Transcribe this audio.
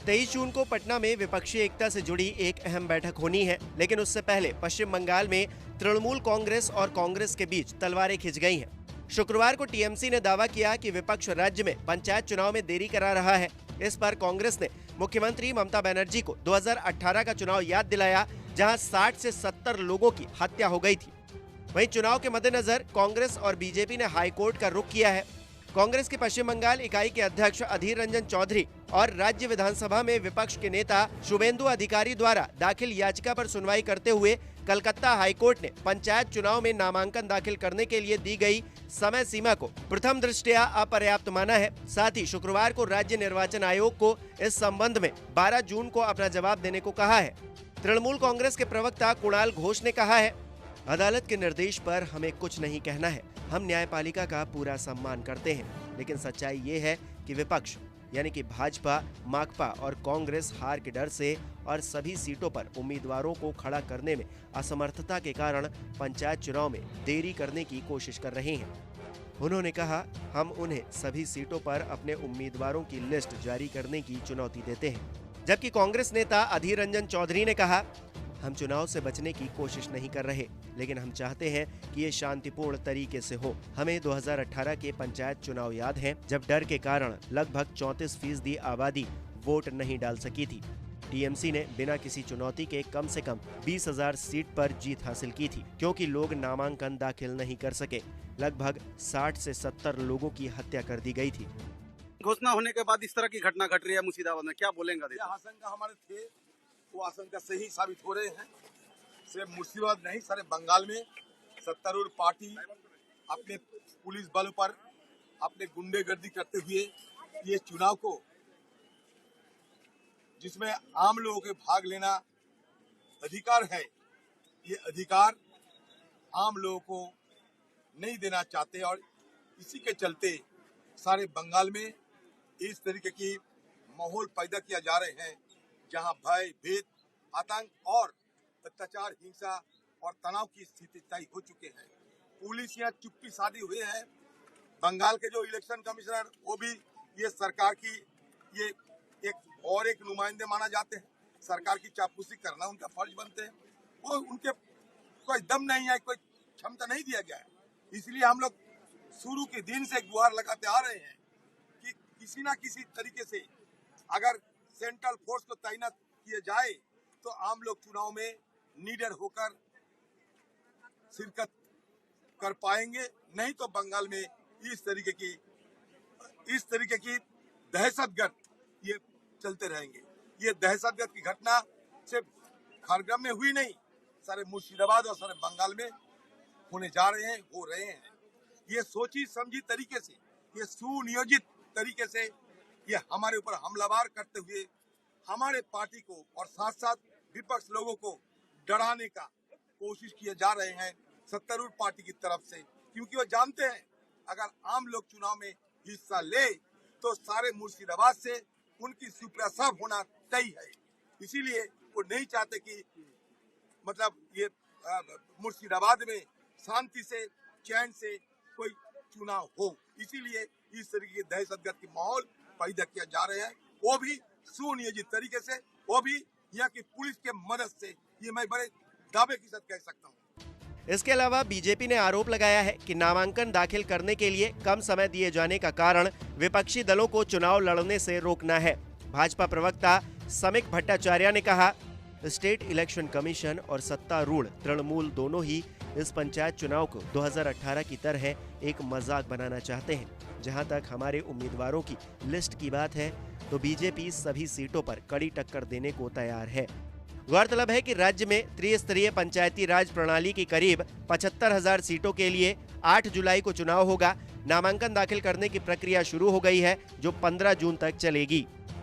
23 जून को पटना में विपक्षी एकता से जुड़ी एक अहम बैठक होनी है, लेकिन उससे पहले पश्चिम बंगाल में तृणमूल कांग्रेस और कांग्रेस के बीच तलवारें खिंच गई हैं। शुक्रवार को टीएमसी ने दावा किया कि विपक्ष राज्य में पंचायत चुनाव में देरी करा रहा है। इस पर कांग्रेस ने मुख्यमंत्री ममता बनर्जी को 2018 का चुनाव याद दिलाया, जहां 60 से 70 लोगों की हत्या हो गई थी। वहीं चुनाव के मद्देनजर कांग्रेस और बीजेपी ने हाईकोर्ट का रुख किया है। कांग्रेस की पश्चिम बंगाल इकाई के अध्यक्ष अधीर रंजन चौधरी और राज्य विधानसभा में विपक्ष के नेता शुभेंदु अधिकारी द्वारा दाखिल याचिका पर सुनवाई करते हुए कलकत्ता हाईकोर्ट ने पंचायत चुनाव में नामांकन दाखिल करने के लिए दी गई समय सीमा को प्रथम दृष्टया अपर्याप्त माना है। साथ ही शुक्रवार को राज्य निर्वाचन आयोग को इस संबंध में 12 जून को अपना जवाब देने को कहा है। तृणमूल कांग्रेस के प्रवक्ता कुणाल घोष ने कहा है, अदालत के निर्देश पर हमें कुछ नहीं कहना है। हम न्यायपालिका का पूरा सम्मान करते हैं, लेकिन सच्चाई ये है कि विपक्ष यानी कि भाजपा, माकपा और कांग्रेस हार के डर से और सभी सीटों पर उम्मीदवारों को खड़ा करने में असमर्थता के कारण पंचायत चुनाव में देरी करने की कोशिश कर रहे हैं। उन्होंने कहा, हम उन्हें सभी सीटों पर अपने उम्मीदवारों की लिस्ट जारी करने की चुनौती देते हैं। जबकि कांग्रेस नेता अधीर रंजन चौधरी ने कहा, हम चुनाव से बचने की कोशिश नहीं कर रहे, लेकिन हम चाहते हैं कि ये शांतिपूर्ण तरीके से हो। हमें 2018 के पंचायत चुनाव याद हैं, जब डर के कारण लगभग 34% आबादी वोट नहीं डाल सकी थी। टीएमसी ने बिना किसी चुनौती के कम से कम 20,000 सीट पर जीत हासिल की थी, क्योंकि लोग नामांकन दाखिल नहीं कर सके। लगभग 60 से 70 लोगों की हत्या कर दी गई थी। घोषणा होने के बाद इस तरह की घटना घट रही है मुर्शिदाबाद में, क्या बोलेंगे? आशंका हमारे थे, वो आशंका सही साबित हो रहे हैं। सिर्फ मुर्शिदाबाद नहीं, सारे बंगाल में सत्तारूढ़ पार्टी अपने पुलिस बल पर अपने गुंडेगर्दी करते हुए ये चुनाव को, जिसमें आम लोगों के भाग लेना अधिकार है, ये अधिकार आम लोगों को नहीं देना चाहते और इसी के चलते सारे बंगाल में इस तरीके की माहौल पैदा किया जा रहे हैं, जहां भय, भेद, आतंक और अत्याचार, हिंसा और तनाव की स्थिति तय हो चुके हैं। पुलिस यहाँ चुप्पी साधी हुए है। बंगाल के जो इलेक्शन कमिश्नर, वो भी ये सरकार की ये एक नुमाइंदे माना जाते हैं। सरकार की चापलूसी करना उनका फर्ज बनते हैं। वो उनके कोई दम नहीं है, कोई क्षमता नहीं दिया गया है। इसलिए हम लोग शुरू के दिन से गुहार लगाते आ रहे हैं कि किसी ना किसी तरीके से अगर सेंट्रल फोर्स को तैनात किए जाए तो आम लोग चुनाव में निडर होकर शिरकत कर पाएंगे। नहीं तो बंगाल में इस तरीके की दहशतगर्द ये चलते रहेंगे। ये दहशतगर्द की घटना सिर्फ खड़गपुर में हुई नहीं, सारे मुर्शिदाबाद और सारे बंगाल में होने जा रहे हैं, हो रहे हैं। ये सोची समझी तरीके से, ये सुनियोजित तरीके से ये हमारे ऊपर हमलावर करते हुए हमारे पार्टी को और साथ साथ विपक्ष लोगों को डराने का कोशिश किए जा रहे हैं सत्तारूढ़ पार्टी की तरफ से, क्योंकि वो जानते हैं अगर आम लोग चुनाव में हिस्सा ले तो सारे मुर्शिदाबाद से उनकी सुप्रसव होना तय है। इसीलिए वो नहीं चाहते कि मतलब ये मुर्शिदाबाद में शांति से, चैन से कोई चुनाव हो। इसीलिए इस तरीके की दहशतगर्द की माहौल पैदा किया जा रहे हैं, वो भी सुनियोजित तरीके से, वो भी यहाँ की पुलिस के मदद से। ये मैं बड़े दावे के साथ कह सकता हूँ। इसके अलावा बीजेपी ने आरोप लगाया है कि नामांकन दाखिल करने के लिए कम समय दिए जाने का कारण विपक्षी दलों को चुनाव लड़ने से रोकना है। भाजपा प्रवक्ता समीक भट्टाचार्य ने कहा, स्टेट इलेक्शन कमीशन और सत्तारूढ़ तृणमूल दोनों ही इस पंचायत चुनाव को 2018 की तरह एक मजाक बनाना चाहते हैं। जहां तक हमारे उम्मीदवारों की लिस्ट की बात है तो बीजेपी सभी सीटों पर कड़ी टक्कर देने को तैयार है। गौरतलब है कि राज्य में त्रिस्तरीय पंचायती राज प्रणाली की करीब 75,000 सीटों के लिए 8 जुलाई को चुनाव होगा। नामांकन दाखिल करने की प्रक्रिया शुरू हो गई है, जो 15 जून तक चलेगी।